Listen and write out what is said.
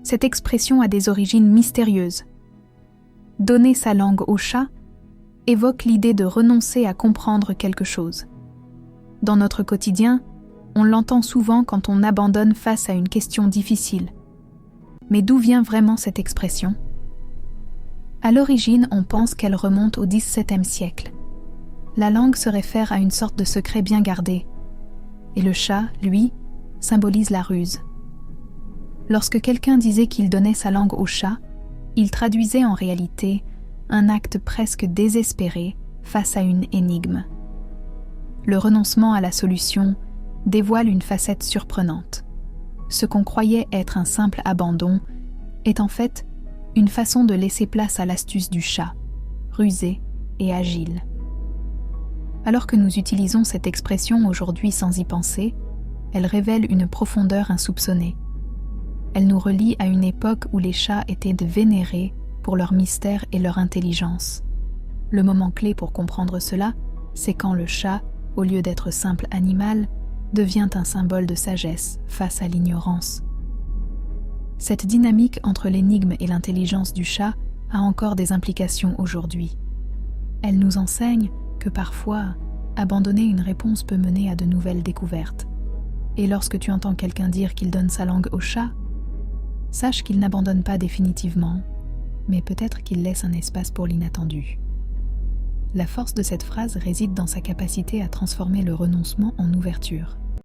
Cette expression a des origines mystérieuses. Donner sa langue au chat évoque l'idée de renoncer à comprendre quelque chose. Dans notre quotidien, on l'entend souvent quand on abandonne face à une question difficile. Mais d'où vient vraiment cette expression ? À l'origine, on pense qu'elle remonte au XVIIe siècle. La langue se réfère à une sorte de secret bien gardé. Et le chat, lui, symbolise la ruse. Lorsque quelqu'un disait qu'il donnait sa langue au chat, il traduisait en réalité un acte presque désespéré face à une énigme. Le renoncement à la solution dévoile une facette surprenante. Ce qu'on croyait être un simple abandon est en fait une façon de laisser place à l'astuce du chat, rusé et agile. Alors que nous utilisons cette expression aujourd'hui sans y penser, elle révèle une profondeur insoupçonnée. Elle nous relie à une époque où les chats étaient vénérés pour leur mystère et leur intelligence. Le moment clé pour comprendre cela, c'est quand le chat, au lieu d'être simple animal, devient un symbole de sagesse face à l'ignorance. Cette dynamique entre l'énigme et l'intelligence du chat a encore des implications aujourd'hui. Elle nous enseigne que parfois, abandonner une réponse peut mener à de nouvelles découvertes. Et lorsque tu entends quelqu'un dire qu'il donne sa langue au chat, sache qu'il n'abandonne pas définitivement, mais peut-être qu'il laisse un espace pour l'inattendu. La force de cette phrase réside dans sa capacité à transformer le renoncement en ouverture.